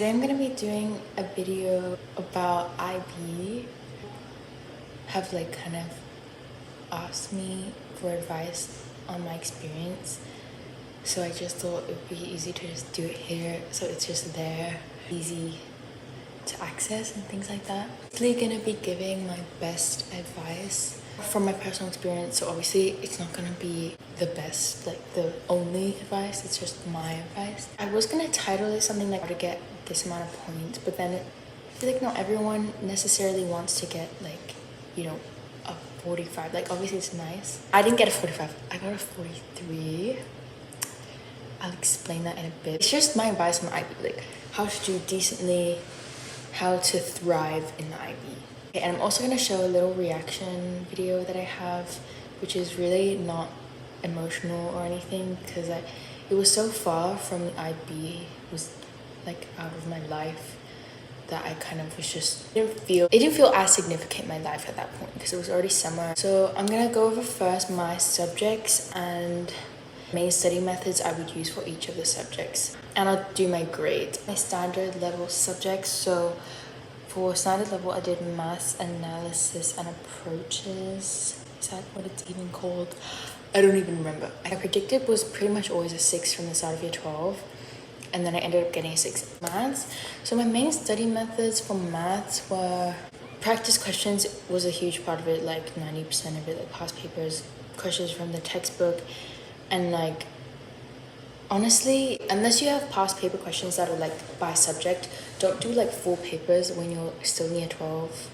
Today I'm gonna be doing a video about IB. Have like kind of asked me for advice on my experience, so I just thought it would be easy to just do it here, so it's just there, easy to access and things like that. I'm really gonna be giving my best advice from my personal experience, so obviously it's not gonna be the best, like the only advice, it's just my advice. I was gonna title it something like how to get this amount of points, but then I feel like not everyone necessarily wants to get like, you know, a 45. Like obviously it's nice. I didn't get a 45, I got a 43. I'll explain that in a bit. It's just my advice on IB, like how to do decently, how to thrive in the IB. Okay, and I'm also gonna show a little reaction video that I have, which is really not emotional or anything, because it was so far from the IB, it was like out of my life, that I kind of was just, it didn't feel as significant in my life at that point because it was already summer. So I'm gonna go over first my subjects and main study methods I would use for each of the subjects, and I'll do my grades. My standard level subjects, so for standard level I did maths, analysis and approaches. Is that what it's even called? I don't even remember. I predicted was pretty much always a 6 from the start of year 12, and then I ended up getting a 6 in maths. So my main study methods for maths were practice questions was a huge part of it, like 90% of it, like past papers, questions from the textbook. And like, honestly, unless you have past paper questions that are like by subject, don't do like full papers when you're still in year 12,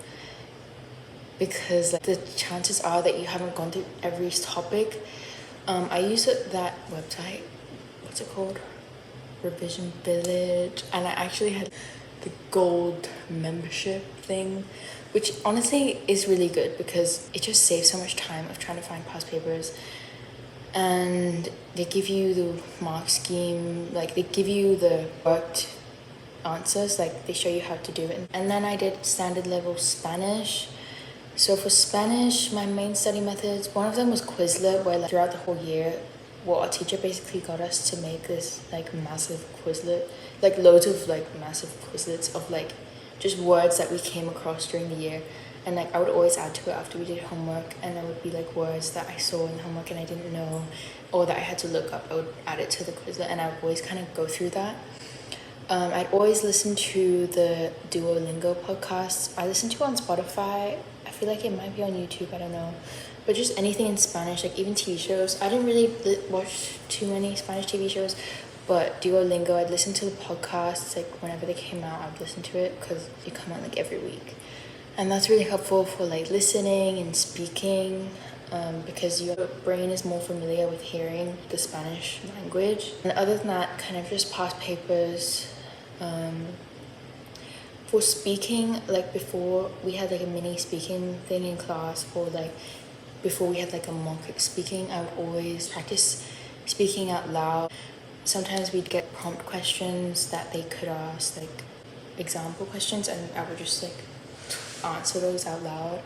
because like, the chances are that you haven't gone through every topic. I use that website, what's it called? Revision Village, and I actually had the gold membership thing, which honestly is really good because it just saves so much time of trying to find past papers. And they give you the mark scheme, like they give you the worked answers, like they show you how to do it. And then I did standard level Spanish. So for Spanish, my main study methods, one of them was Quizlet, where like throughout the whole year, well, our teacher basically got us to make this like massive Quizlet, like loads of like massive Quizlets of like just words that we came across during the year. And like I would always add to it after we did homework, and there would be like words that I saw in homework and I didn't know, or that I had to look up. I would add it to the Quizlet, and I would always kind of go through that. I'd always listen to the Duolingo podcasts. I listen to it on Spotify. I feel like it might be on YouTube, I don't know. But just anything in Spanish, like even TV shows. I didn't really watch too many Spanish TV shows, but Duolingo, I'd listen to the podcasts, like whenever they came out, I'd listen to it because they come out like every week. And that's really helpful for like listening and speaking, because your brain is more familiar with hearing the Spanish language. And other than that, kind of just past papers. For speaking, like before we had like a mini speaking thing in class, or like before we had like a mock speaking, I would always practice speaking out loud. Sometimes we'd get prompt questions that they could ask, like example questions, and I would just like answer those out loud.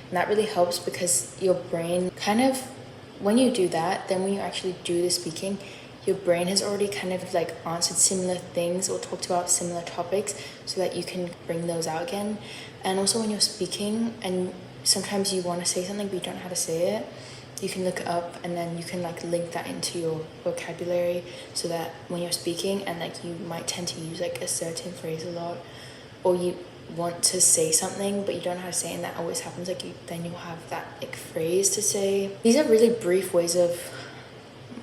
And that really helps because your brain kind of, when you do that, then when you actually do the speaking, your brain has already kind of like answered similar things or talked about similar topics, so that you can bring those out again. And also when you're speaking and sometimes you want to say something but you don't know how to say it, you can look it up and then you can like link that into your vocabulary, so that when you're speaking and like you might tend to use like a certain phrase a lot, or you want to say something but you don't know how to say it, and that always happens, like then you'll have that like phrase to say. These are really brief ways of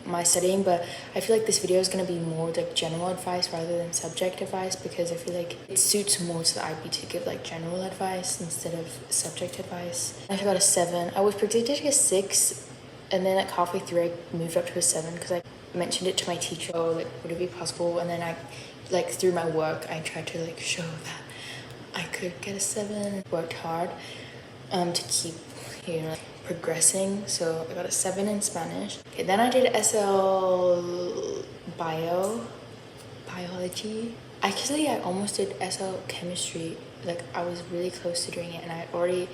my studying, but I feel like this video is going to be more like general advice rather than subject advice, because I feel like it suits more to the IB to give like general advice instead of subject advice. I got a 7. I was predicted to get 6, and then like halfway through I moved up to a 7 because I mentioned it to my teacher, oh, like would it be possible, and then I like through my work I tried to like show that I could get a 7. Worked hard to keep, you know, progressing. So I got a 7 in Spanish. Okay, then I did SL biology. Actually, I almost did SL chemistry. Like I was really close to doing it, and I already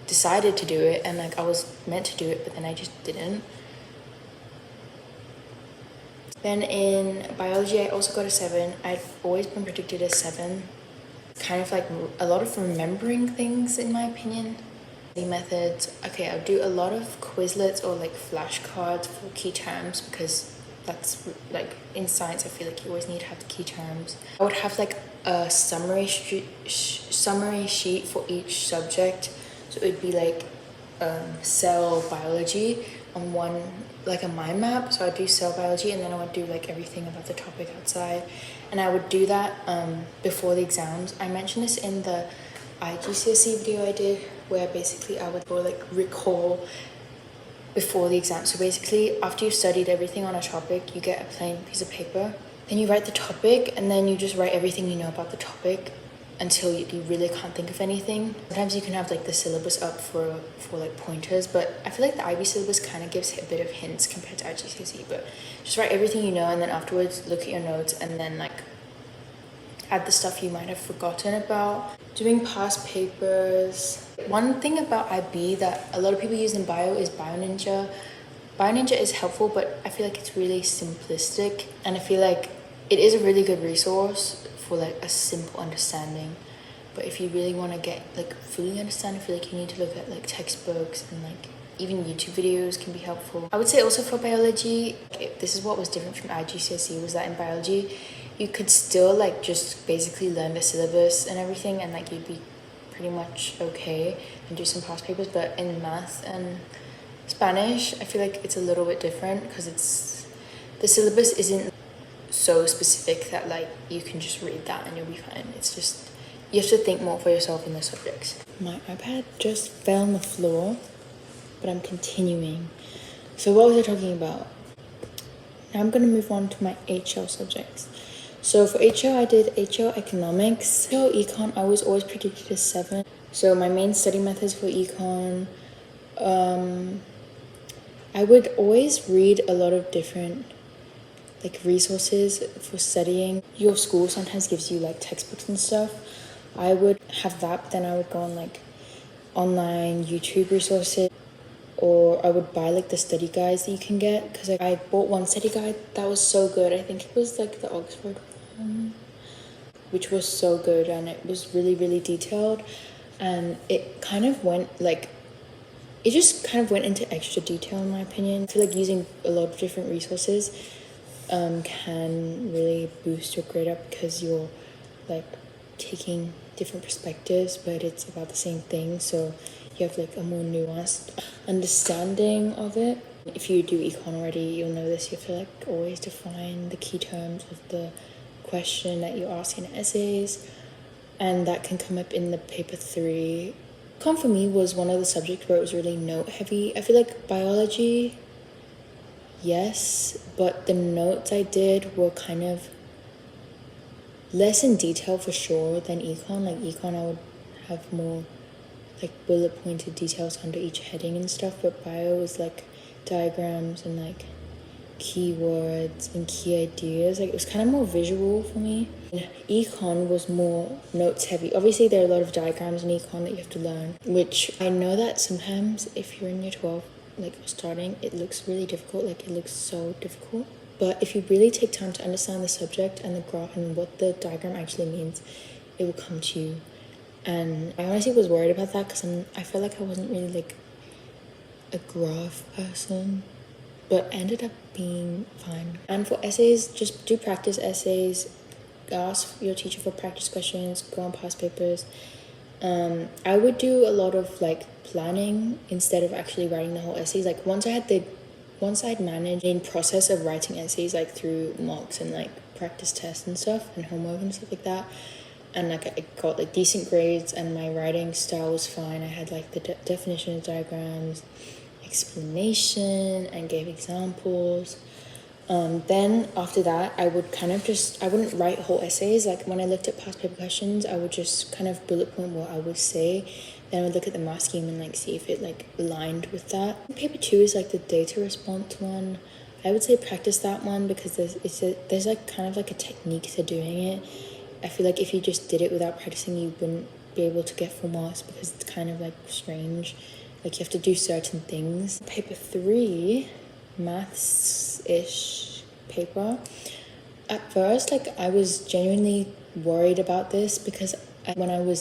decided to do it, and like I was meant to do it, but then I just didn't. Then in biology, I also got a 7. I've always been predicted a 7. Kind of like a lot of remembering things, in my opinion. The methods, okay, I'll do a lot of Quizlets or like flashcards for key terms, because that's like in science, I feel like you always need to have the key terms. I would have like a summary sheet for each subject. So it would be like cell biology on one, like a mind map. So I'd do cell biology, and then I would do like everything about the topic outside. And I would do that before the exams. I mentioned this in the IGCSE video I did, where basically I would go like recall before the exam. So basically, after you've studied everything on a topic, you get a plain piece of paper. Then you write the topic, and then you just write everything you know about the topic until you really can't think of anything. Sometimes you can have like the syllabus up for like pointers, but I feel like the IB syllabus kind of gives a bit of hints compared to IGCSE. But just write everything you know, and then afterwards look at your notes, and then like add the stuff you might have forgotten about. Doing past papers. One thing about IB that a lot of people use in bio is BioNinja. BioNinja is helpful, but I feel like it's really simplistic, and I feel like it is a really good resource for like a simple understanding. But if you really want to get like fully understand, I feel like you need to look at like textbooks, and like even YouTube videos can be helpful. I would say also for biology, this is what was different from IGCSE, was that in biology you could still like just basically learn the syllabus and everything, and like you'd be pretty much okay and do some past papers. But in math and Spanish, I feel like it's a little bit different, because the syllabus isn't so specific that like you can just read that and you'll be fine. It's just, you have to think more for yourself in the subjects. My iPad just fell on the floor, but I'm continuing. So what was I talking about? Now I'm going to move on to my HL subjects. So for HL, I did HL economics. HL econ, I was always predicted a 7. So my main study methods for econ, I would always read a lot of different like resources for studying. Your school sometimes gives you like textbooks and stuff. I would have that, but then I would go on like online YouTube resources, or I would buy like the study guides that you can get, because like, I bought one study guide that was so good. I think it was like the Oxford one, which was so good, and it was really, really detailed, and it kind of went like, it just kind of went into extra detail in my opinion. I feel like using a lot of different resources can really boost your grade up, because you're like taking different perspectives, but it's about the same thing, so you have like a more nuanced understanding of it. If you do econ already, you'll know this. You have to like always define the key terms of the question that you ask in essays, and that can come up in the paper 3. Econ for me was one of the subjects where it was really note heavy. I feel like biology, yes, but the notes I did were kind of less in detail for sure than econ. Like econ, I would have more like bullet pointed details under each heading and stuff, but bio was like diagrams and like keywords and key ideas. Like it was kind of more visual for me. And econ was more notes heavy. Obviously there are a lot of diagrams in econ that you have to learn, which I know that sometimes if you're in year 12 like starting, it looks really difficult. Like it looks so difficult, but if you really take time to understand the subject and the graph and what the diagram actually means, it will come to you. And I honestly was worried about that, because I felt like I wasn't really like a graph person, but ended up being fine. And for essays, just do practice essays, ask your teacher for practice questions, go on past papers. I would do a lot of like planning instead of actually writing the whole essays. Like once I'd managed the process of writing essays, like through mocks and like practice tests and stuff and homework and stuff like that, and like I got like decent grades and my writing style was fine. I had like the definitions, diagrams, explanation, and gave examples. Then after that, I would kind of I wouldn't write whole essays. Like when I looked at past paper questions, I would just kind of bullet point what I would say. Then I would look at the math scheme and like see if it like aligned with that. Paper 2 is like the data response one. I would say practice that one, because there's like kind of like a technique to doing it. I feel like if you just did it without practicing, you wouldn't be able to get full marks, because it's kind of like strange. Like you have to do certain things. Paper 3, maths-ish paper. At first, like, I was genuinely worried about this because when I was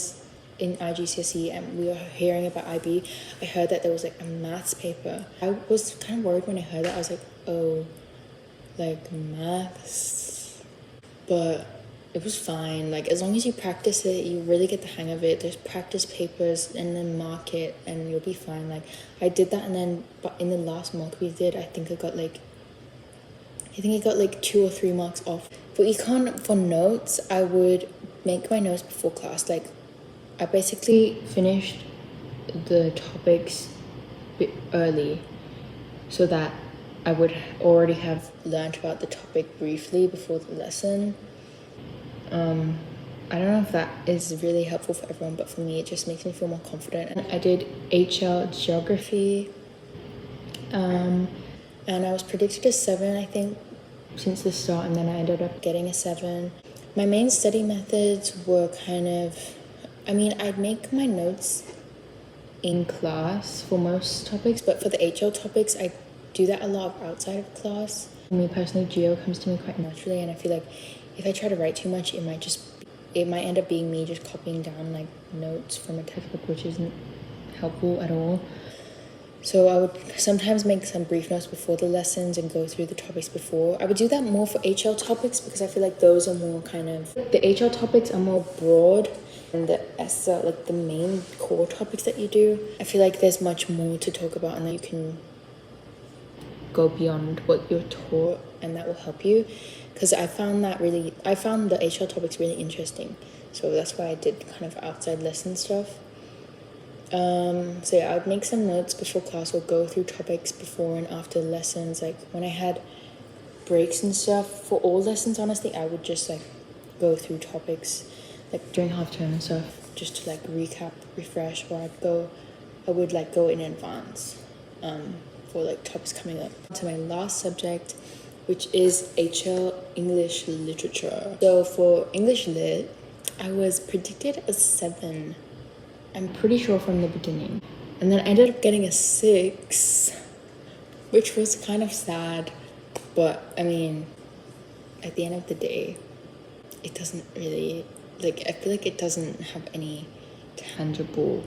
in IGCSE and we were hearing about IB, I heard that there was like a maths paper. I was kind of worried when I heard that. I was like, oh, like maths. But it was fine. Like, as long as you practice it, you really get the hang of it. There's practice papers and then mark it and you'll be fine. Like, I did that, and then but in the last mock we did, I think I got like 2 or 3 marks off. For econ, for notes, I would make my notes before class. Like, I basically finished the topics a bit early so that I would already have learned about the topic briefly before the lesson. I don't know if that is really helpful for everyone, but for me, it just makes me feel more confident. And I did HL geography, and I was predicted a 7, I think, since the start, and then I ended up getting a 7. My main study methods were kind of, I'd make my notes in class for most topics, but for the HL topics, I do that a lot outside of class. For me personally, geo comes to me quite naturally, and I feel like if I try to write too much, it might end up being me just copying down like notes from a textbook, which isn't helpful at all. So I would sometimes make some brief notes before the lessons and go through the topics before. I would do that more for HL topics because I feel like those are more kind of, the HL topics are more broad, and the SL, like the main core topics that you do, I feel like there's much more to talk about, and then you can go beyond what you're taught, and that will help you. Because I found the HL topics really interesting, so that's why I did kind of outside lesson stuff. So yeah, I would make some notes before class or go through topics before and after lessons. Like when I had breaks and stuff, for all lessons, honestly, I would just like go through topics like during half term and stuff, just to like recap, refresh, or I would like go in advance for like topics coming up. To my last subject, which is HL English Literature. So for English Lit, I was predicted a 7. I'm pretty sure from the beginning. And then I ended up getting a 6, which was kind of sad. But I mean, at the end of the day, it doesn't really, like, I feel like it doesn't have any tangible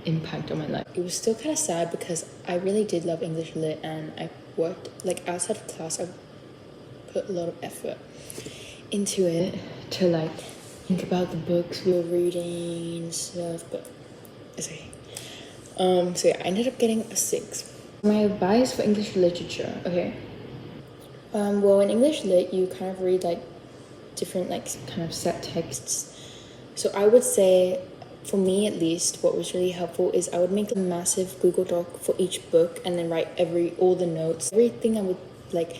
impact on my life. It was still kind of sad because I really did love English Lit, and I worked, like, outside of class, I put a lot of effort into it to like think about the books we were reading and stuff. But it's okay. So yeah, I ended up getting a 6. My advice for English literature, okay. Well, in English Lit, you kind of read like different like kind of set texts. So I would say, for me at least, what was really helpful is I would make a massive Google Doc for each book and then write all the notes. Everything I would like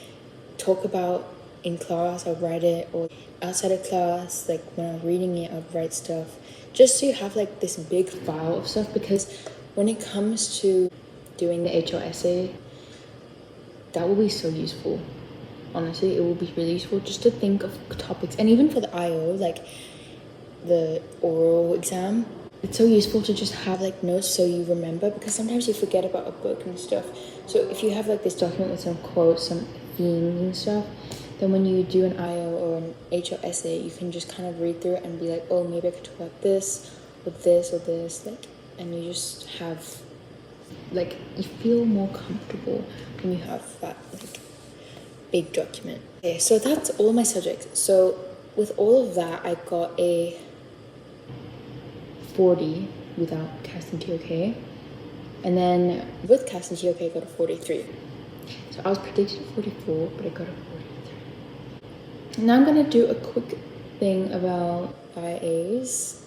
talk about in class, I would write it, or outside of class, like when I'm reading it, I would write stuff. Just so you have like this big file of stuff, because when it comes to doing the HL essay, that will be so useful. Honestly, it will be really useful just to think of topics, and even for the IO, like the oral exam, it's so useful to just have like notes so you remember, because sometimes you forget about a book and stuff. So if you have like this document with some quotes, some themes and stuff, then when you do an IO or an HO essay, you can just kind of read through it and be like, oh, maybe I could talk about this or this or this, like, and you just have, like, you feel more comfortable when you have that like big document. Okay, so that's all my subjects. So with all of that, I got a 40 without casting TOK, and then with casting TOK, I got a 43. So I was predicted a 44, but I got a 43. Now I'm gonna do a quick thing about IAs.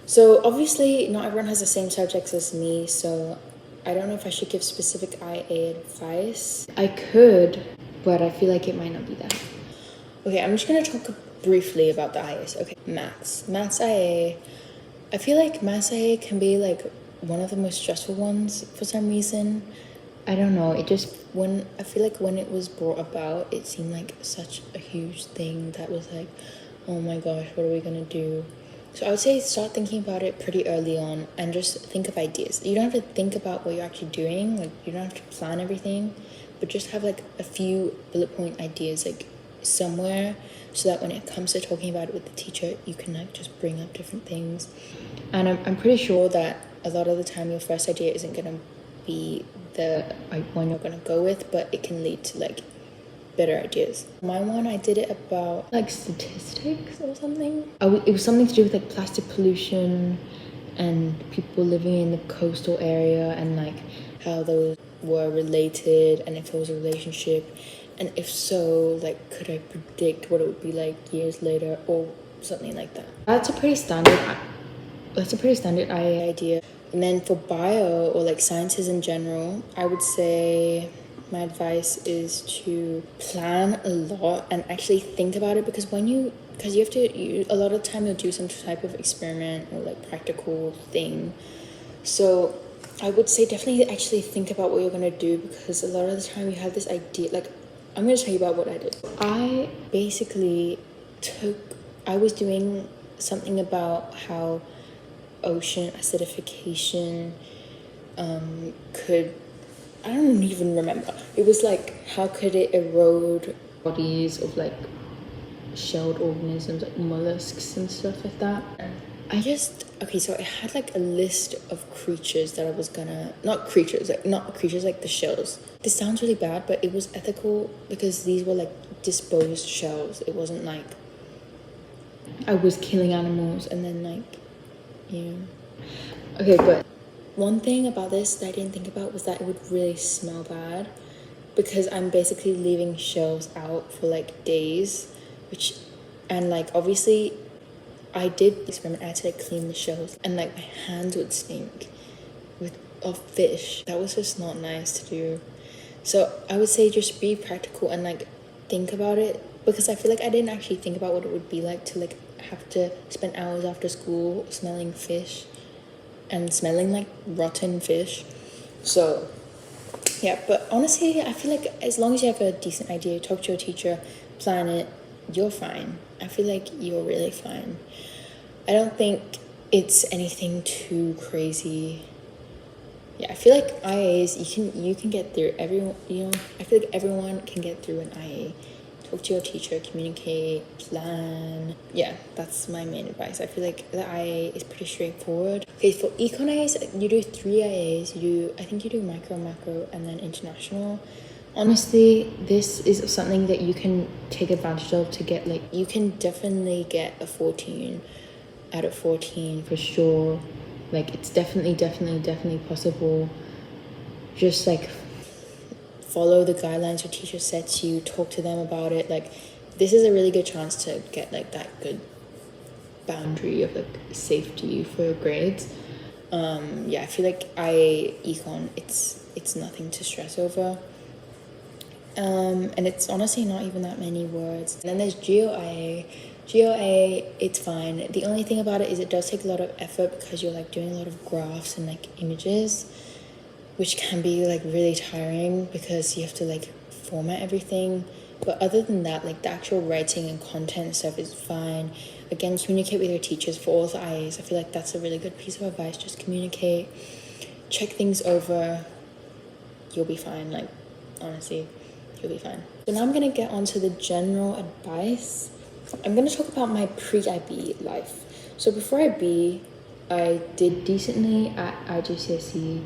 So obviously not everyone has the same subjects as me, so I don't know if I should give specific IA advice. I could, but I feel like it might not be that. Okay, I'm just gonna talk briefly about the IAs. Okay, maths IA. I feel like maths IA can be like one of the most stressful ones for some reason. I don't know, I feel like when it was brought about, it seemed like such a huge thing that was like, oh my gosh, what are we gonna do? So I would say start thinking about it pretty early on and just think of ideas. You don't have to think about what you're actually doing, like you don't have to plan everything, but just have like a few bullet point ideas, like somewhere, so that when it comes to talking about it with the teacher, you can like just bring up different things. And I'm pretty sure that a lot of the time your first idea isn't gonna be the one you're gonna go with, but it can lead to like better ideas. My one, I did it about like statistics or something. It was something to do with like plastic pollution and people living in the coastal area, and like how those were related, and if it was a relationship, and if so, like could I predict what it would be like years later or something like that. That's a pretty standard idea. And then for bio or like sciences in general, I would say my advice is to plan a lot and actually think about it, because a lot of time you'll do some type of experiment or like practical thing. So I would say definitely actually think about what you're gonna do, because a lot of the time you have this idea. Like, I'm gonna tell you about what I did. I basically I was doing something about how ocean acidification could, I don't even remember. It was like, how could it erode bodies of like shelled organisms like mollusks and stuff like that. So I had like a list of creatures that I was gonna, not creatures like the shells. This sounds really bad, but it was ethical because these were like disposed shells. It wasn't like I was killing animals and then like, you know. Okay, but one thing about this that I didn't think about was that it would really smell bad, because I'm basically leaving shells out for like days, and like obviously I did experiment. I had to like clean the shells, and like my hands would stink of fish. That was just not nice to do. So I would say just be practical and like think about it, because I feel like I didn't actually think about what it would be like to like have to spend hours after school smelling fish and smelling like rotten fish. So yeah, but honestly, I feel like as long as you have a decent idea, talk to your teacher, plan it, you're fine. I feel like you're really fine. I don't think it's anything too crazy. Yeah, I feel like IAs, you can get through everyone, I feel like everyone can get through an IA. Talk to your teacher, communicate, plan. Yeah, that's my main advice. I feel like the IA is pretty straightforward. Okay, for econ IAs, you do 3 IAs. I think you do micro, macro, and then international. Honestly, this is something that you can take advantage of to get like, you can definitely get a 14 out of 14 for sure. Like, it's definitely possible. Just like follow the guidelines your teacher sets you, talk to them about it. Like, this is a really good chance to get like that good boundary of like safety for your grades. I feel like econ, it's nothing to stress over. And it's honestly not even that many words. And then there's GeoIA. GeoIA, it's fine. The only thing about it is it does take a lot of effort, because you're like doing a lot of graphs and like images, which can be like really tiring because you have to like format everything. But other than that, like the actual writing and content stuff is fine. Again, communicate with your teachers for all the IAs. I feel like that's a really good piece of advice. Just communicate, check things over. You'll be fine. Like, honestly, you'll be fine. So now I'm gonna get on to the general advice. I'm gonna talk about my pre-IB life. So before IB, I did decently at IGCSE.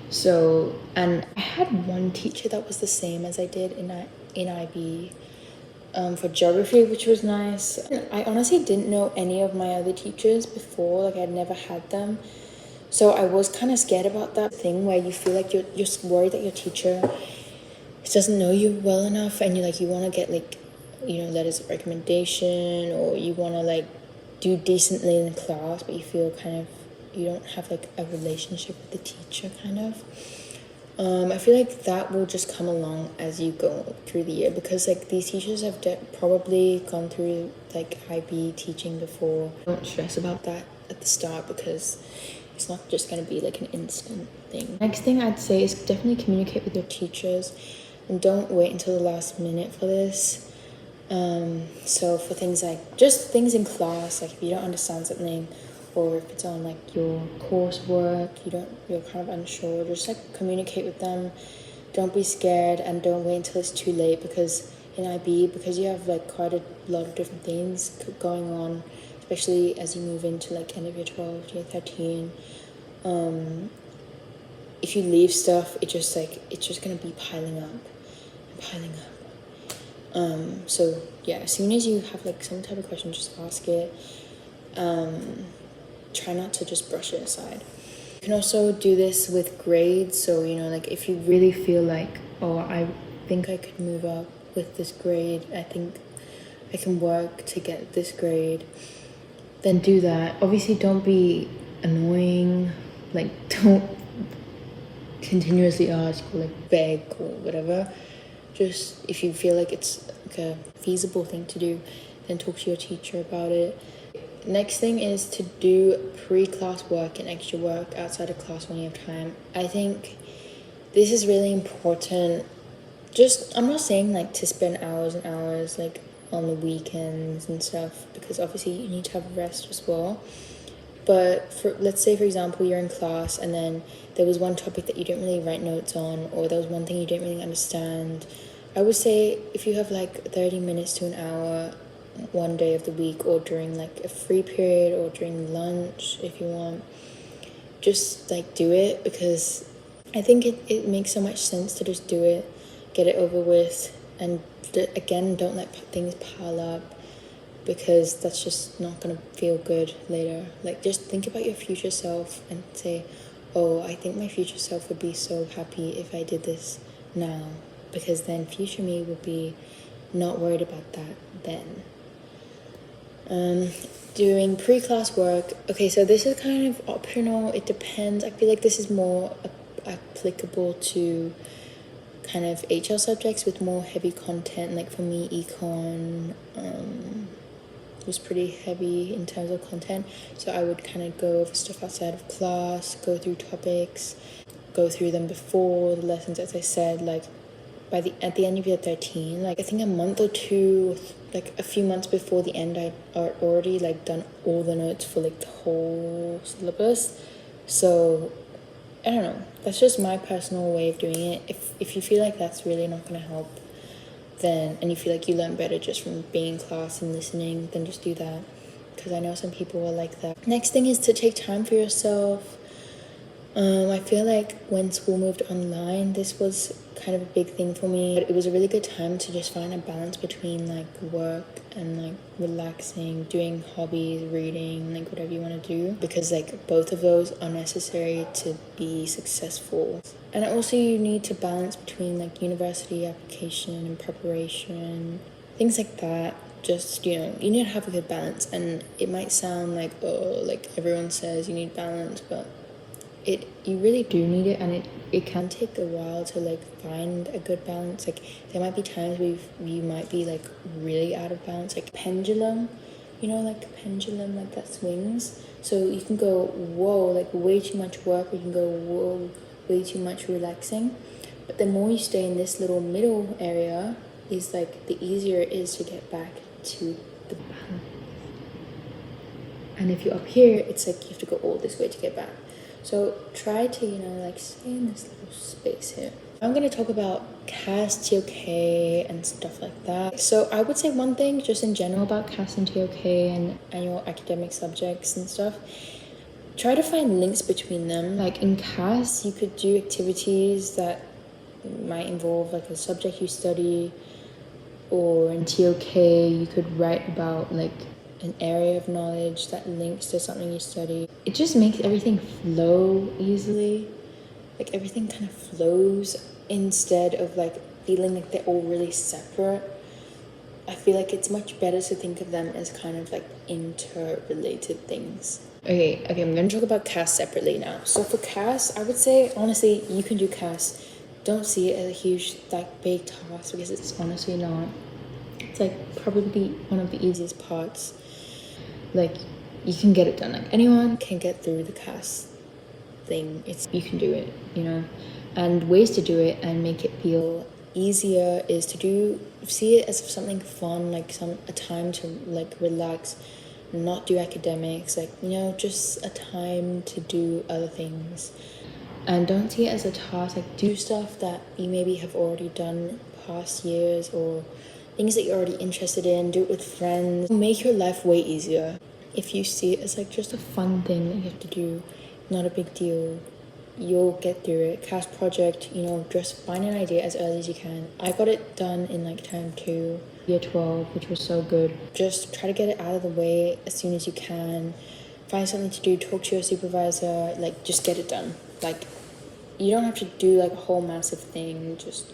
So, and I had one teacher that was the same as I did in IB for geography, which was nice. I honestly didn't know any of my other teachers before, like I'd never had them. So I was kind of scared about that thing where you feel like you're worried that your teacher doesn't know you well enough, and you want to get like, letters of recommendation, or you want to like do decently in class, but you feel kind of you don't have like a relationship with the teacher kind of. I feel like that will just come along as you go through the year, because like these teachers have probably gone through like IB teaching before. Don't stress about that at the start, because it's not just going to be like an instant thing. Next thing I'd say is definitely communicate with your teachers, and don't wait until the last minute for this. So for things like just things in class, like if you don't understand something, or if it's on like your coursework, you're kind of unsure, just like communicate with them. Don't be scared, and don't wait until it's too late, because in IB, because you have like quite a lot of different things going on, especially as you move into like end of year 12, year 13. If you leave stuff, it's just gonna be piling up and piling up. So yeah, as soon as you have like some type of question, just ask it. Try not to just brush it aside. You can also do this with grades. So, you know, like if you really feel like, oh, I think I could move up with this grade, I think I can work to get this grade, then do that. Obviously, don't be annoying. Like, don't continuously ask or like beg or whatever. Just if you feel like it's like a feasible thing to do, then talk to your teacher about it. Next thing is to do pre-class work and extra work outside of class when you have time. I think this is really important. Just, I'm not saying like to spend hours and hours like on the weekends and stuff, because obviously you need to have rest as well. But for, let's say for example, you're in class and then there was one topic that you didn't really write notes on, or there was one thing you didn't really understand. I would say if you have like 30 minutes to an hour one day of the week, or during like a free period, or during lunch if you want, just like do it, because I think it makes so much sense to just do it, get it over with, and again, don't let things pile up, because that's just not gonna feel good later. Like, just think about your future self and say, oh, I think my future self would be so happy if I did this now, because then future me would be not worried about that then. Doing pre-class work. Okay, so this is kind of optional. It depends. I feel like this is more applicable to kind of HL subjects with more heavy content. Like for me, econ was pretty heavy in terms of content. So I would kind of go over stuff outside of class, go through topics, go through them before the lessons, as I said, like at the end of year 13, like I think a month or two, like a few months before the end, I already like done all the notes for like the whole syllabus. So I don't know, that's just my personal way of doing it. If you feel like that's really not gonna help, then, and you feel like you learn better just from being in class and listening, then just do that, because I know some people are like that. Next thing is to take time for yourself. I feel like when school moved online, this was kind of a big thing for me. But it was a really good time to just find a balance between like work and like relaxing, doing hobbies, reading, like whatever you want to do. Because like both of those are necessary to be successful. And also you need to balance between like university application and preparation, things like that. Just, you know, you need to have a good balance. And it might sound like, oh, like everyone says you need balance, but you really do need it, and it can take a while to like find a good balance. Like there might be times where you might be like really out of balance, like pendulum, you know, like a pendulum, like that swings. So you can go, whoa, like way too much work, or you can go, whoa, way too much relaxing. But the more you stay in this little middle area, is like the easier it is to get back to the balance. And if you're up here, it's like you have to go all this way to get back. So try to, you know, like stay in this little space here. I'm going to talk about CAS, TOK, and stuff like that. So I would say one thing just in general about CAS and TOK and annual academic subjects and stuff. Try to find links between them. Like in CAS, you could do activities that might involve like a subject you study, or in TOK, you could write about like an area of knowledge that links to something you study. It just makes everything flow easily. Like everything kind of flows instead of like feeling like they're all really separate. I feel like it's much better to think of them as kind of like interrelated things. Okay, I'm gonna talk about CAS separately now. So for CAS, I would say honestly, you can do CAS. Don't see it as a huge, like big task, because it's honestly not. It's like probably one of the easiest parts. Like you can get it done. Like anyone can get through the CAS thing. You can do it, you know. And ways to do it and make it feel easier is to see it as something fun, like a time to like relax, not do academics, like, you know, just a time to do other things. And don't see it as a task. Like do stuff that you maybe have already done past years, or things that you're already interested in, do it with friends. Make your life way easier. If you see it as like just a fun thing that you have to do, not a big deal, you'll get through it. Class project, just find an idea as early as you can. I got it done in like term 2, year 12, which was so good. Just try to get it out of the way as soon as you can. Find something to do, talk to your supervisor, like just get it done. Like you don't have to do like a whole massive thing, just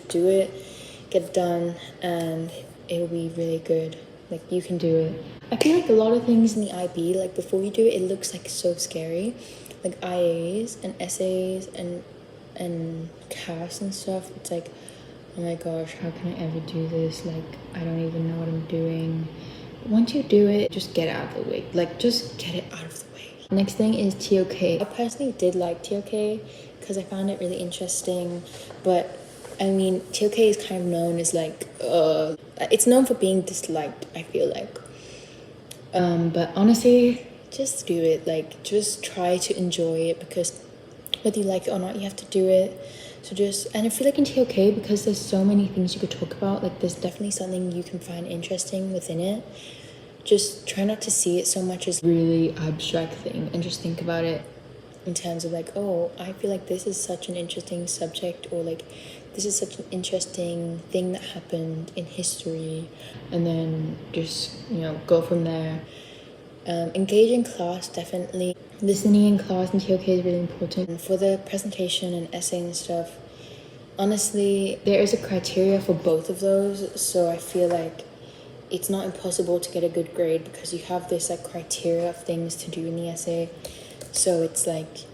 do it, get it done, and it'll be really good. Like you can do it. I feel like a lot of things in the IB, like before you do it, it looks like so scary. Like IAs and essays and CAS and stuff. It's like, oh my gosh, how can I ever do this? Like I don't even know what I'm doing. Once you do it, just get it out of the way. Like just get it out of the way. Next thing is TOK. I personally did like TOK because I found it really interesting, but I mean, TOK is kind of known as like, it's known for being disliked, I feel like. But honestly, just do it. Like, just try to enjoy it because whether you like it or not, you have to do it. So and I feel like in TOK, because there's so many things you could talk about, like there's definitely something you can find interesting within it. Just try not to see it so much as really abstract thing and just think about it in terms of like, oh, I feel like this is such an interesting subject, or like this is such an interesting thing that happened in history, and then just go from there. Engage in class, definitely. Listening in class in TOK is really important. For the presentation and essay and stuff, honestly, there is a criteria for both of those, so I feel like it's not impossible to get a good grade because you have this like criteria of things to do in the essay. So it's like,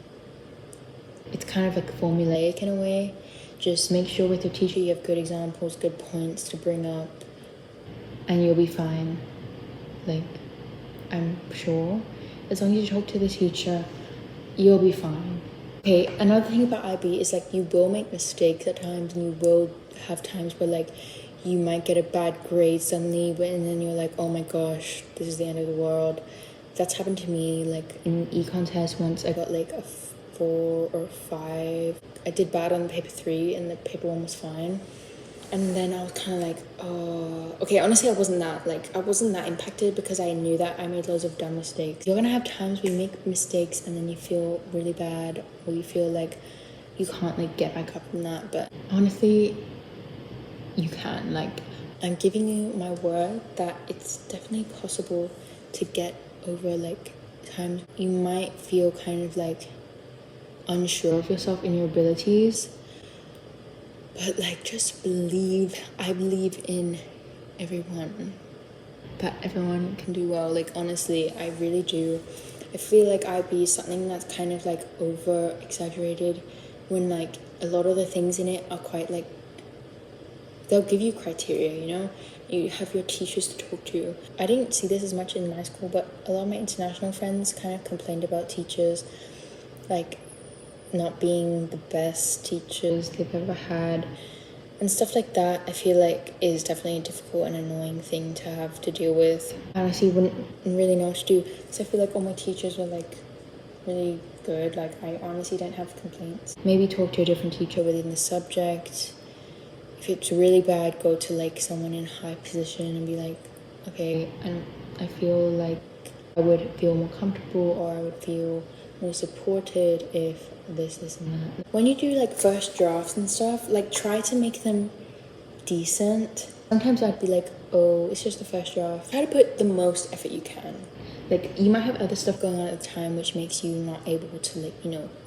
it's kind of like formulaic in a way. Just make sure with your teacher you have good examples, good points to bring up, and you'll be fine. Like, I'm sure as long as you talk to the teacher, you'll be fine. Okay, another thing about IB is like you will make mistakes at times, and you will have times where like you might get a bad grade suddenly, and then you're like, oh my gosh, this is the end of the world. That's happened to me. Like in econ test once, I got like a 4 or 5. I did bad on paper 3 and the paper 1 was fine. And then I was kind of like, oh, okay, honestly, I wasn't that impacted because I knew that I made loads of dumb mistakes. You're gonna have times where you make mistakes and then you feel really bad, or you feel like you can't like get back up from that. But honestly, you can. Like, I'm giving you my word that it's definitely possible to get over like times you might feel kind of like unsure of yourself and your abilities. But like, just believe. I believe in everyone, that everyone can do well. Like honestly, I really do. I feel like IB is something that's kind of like over exaggerated when like a lot of the things in it are quite like, they'll give you criteria, you have your teachers to talk to. I didn't see this as much in my school, but a lot of my international friends kind of complained about teachers like not being the best teachers they've ever had and stuff like that. I feel like is definitely a difficult and annoying thing to have to deal with. I honestly wouldn't really know what to do, so I feel like all my teachers were like really good. Like I honestly don't have complaints. Maybe talk to a different teacher within the subject. If it's really bad, go to like someone in a high position and be like, okay, I feel like I would feel more comfortable, or I would feel more supported if this and that. When you do like first drafts and stuff, like try to make them decent. Sometimes I'd be like, oh, it's just the first draft. Try to put the most effort you can. Like you might have other stuff going on at the time which makes you not able to like,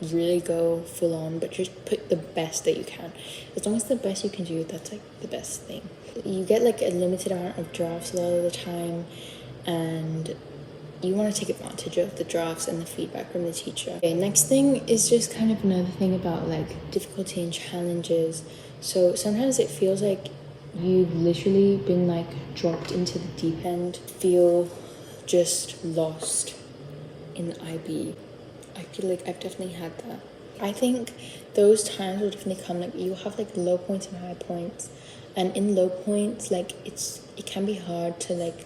really go full on, but just put the best that you can. As long as the best you can do, that's like the best thing. You get like a limited amount of drafts a lot of the time, and you want to take advantage of the drafts and the feedback from the teacher. Okay, next thing is just kind of another thing about like difficulty and challenges. So sometimes it feels like you've literally been like dropped into the deep end, feel just lost in IB. I feel like I've definitely had that. I think those times will definitely come. Like you'll have like low points and high points, and in low points, like it can be hard to like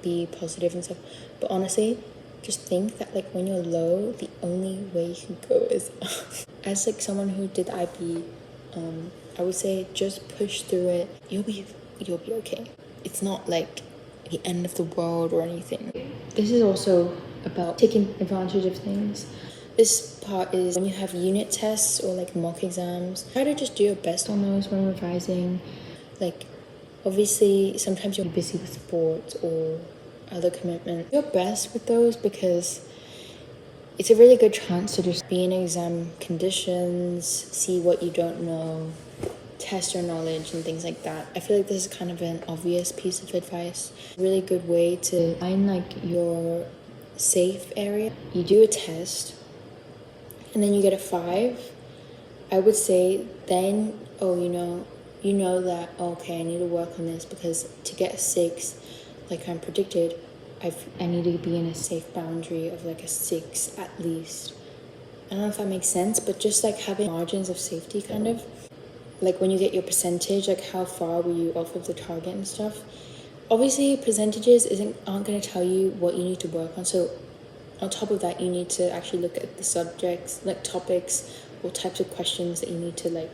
be positive and stuff. But honestly, just think that like when you're low, the only way you can go is up. As like someone who did IB, I would say just push through it. You'll be you'll be okay. It's not like the end of the world or anything. This is also about taking advantage of things. This part is when you have unit tests or like mock exams, try to just do your best on those when revising. Like, obviously, sometimes you're busy with sports or other commitments. Do your best with those because it's a really good chance to just be in exam conditions, see what you don't know, test your knowledge and things like that. I feel like this is kind of an obvious piece of advice. Really good way to find like your safe area. You do a test and then you get a 5. I would say then, you know that, okay, I need to work on this because to get a 6, like I'm predicted, I need to be in a safe boundary of like a 6 at least. I don't know if that makes sense, but just like having margins of safety kind of. Like when you get your percentage, like how far were you off of the target and stuff. Obviously, percentages aren't going to tell you what you need to work on. So on top of that, you need to actually look at the subjects, like topics or types of questions that you need to like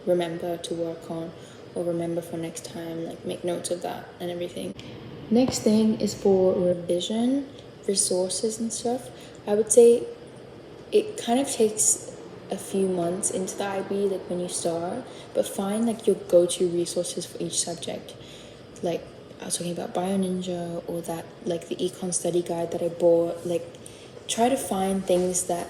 remember to work on or remember for next time, like make notes of that and everything. Next thing is for revision, resources and stuff. I would say it kind of takes a few months into the IB, like when you start, but find like your go-to resources for each subject. Like I was talking about Bio Ninja or that like the econ study guide that I bought. Like try to find things that,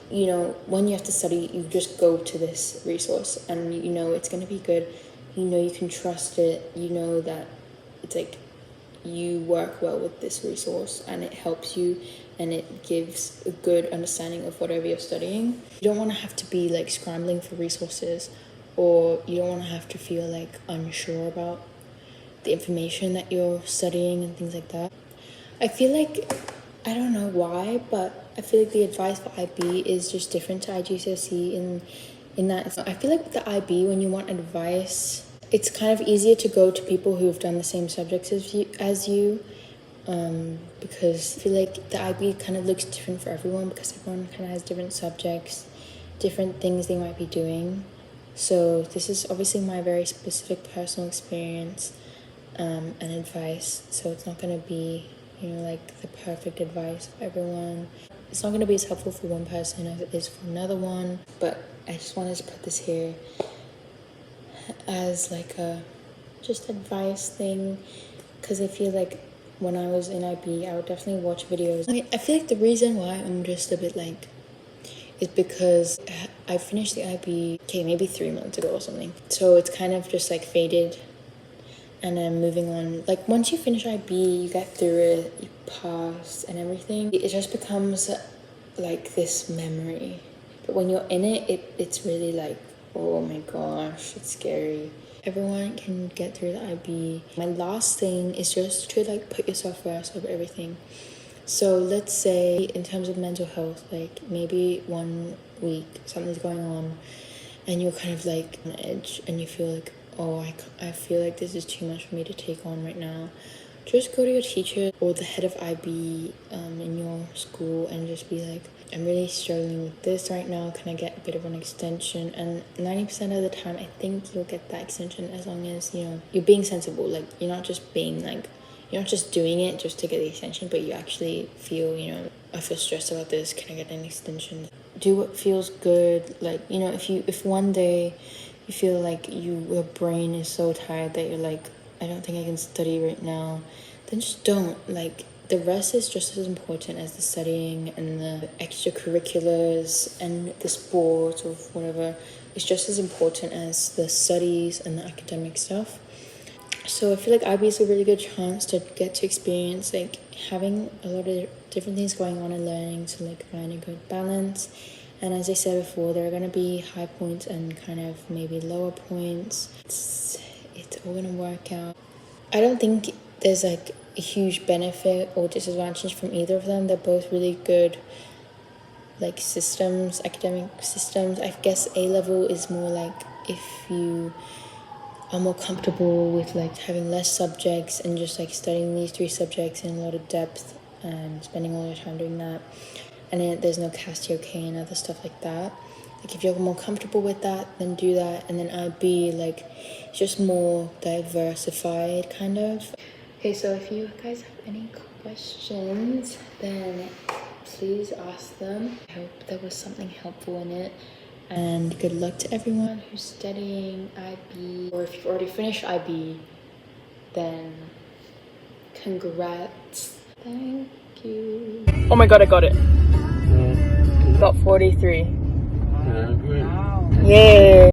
you know, when you have to study, you just go to this resource and you know it's going to be good. You know you can trust it. You know that it's like you work well with this resource and it helps you and it gives a good understanding of whatever you're studying. You don't want to have to be like scrambling for resources, or you don't want to have to feel like unsure about the information that you're studying and things like that. I feel like, I don't know why, but I feel like the advice for IB is just different to IGCSE in that I feel like with the IB, when you want advice, it's kind of easier to go to people who have done the same subjects as you, because I feel like the IB kind of looks different for everyone because everyone kind of has different subjects, different things they might be doing. So this is obviously my very specific personal experience and advice. So it's not going to be, you know, like the perfect advice for everyone. It's not going to be as helpful for one person as it is for another one. But I just wanted to put this here as like a just advice thing, because I feel like when I was in IB, I would definitely watch videos. I feel like the reason why I'm just a bit like is because I finished the IB, okay, maybe 3 months ago or something. So it's kind of just like faded and then moving on. Like once you finish IB, you get through it, you pass and everything. It just becomes like this memory. But when you're in it, it's really like, oh my gosh, it's scary. Everyone can get through the IB. My last thing is just to like put yourself first over everything. So let's say in terms of mental health, like maybe 1 week something's going on and you're kind of like on edge and you feel like, oh, I feel like this is too much for me to take on right now. Just go to your teacher or the head of IB in your school and just be like, I'm really struggling with this right now. Can I get a bit of an extension? And 90% of the time, I think you'll get that extension as long as, you know, you're being sensible. Like, you're not just being like, you're not just doing it just to get the extension, but you actually feel, you know, I feel stressed about this. Can I get an extension? Do what feels good. Like, you know, if one day you feel like your brain is so tired that you're like, I don't think I can study right now, then just don't. Like, the rest is just as important as the studying and the extracurriculars and the sports or whatever. It's just as important as the studies and the academic stuff. So I feel like IB is a really good chance to get to experience like having a lot of different things going on and learning to like find a good balance. And as I said before, there are going to be high points and kind of maybe lower points. It's all going to work out. I don't think there's like a huge benefit or disadvantage from either of them. They're both really good like systems, academic systems. I guess A level is more like if you are more comfortable with like having less subjects and just like studying these 3 subjects in a lot of depth and spending all your time doing that. And then there's no Castio K and other stuff like that. Like if you're more comfortable with that, then do that. And then IB, like, it's just more diversified, kind of. Okay, so if you guys have any questions, then please ask them. I hope there was something helpful in it. And good luck to everyone who's studying IB. Or if you've already finished IB, then congrats. Thank you. Oh my god, I got it. Got 43. Yeah, great. Yeah.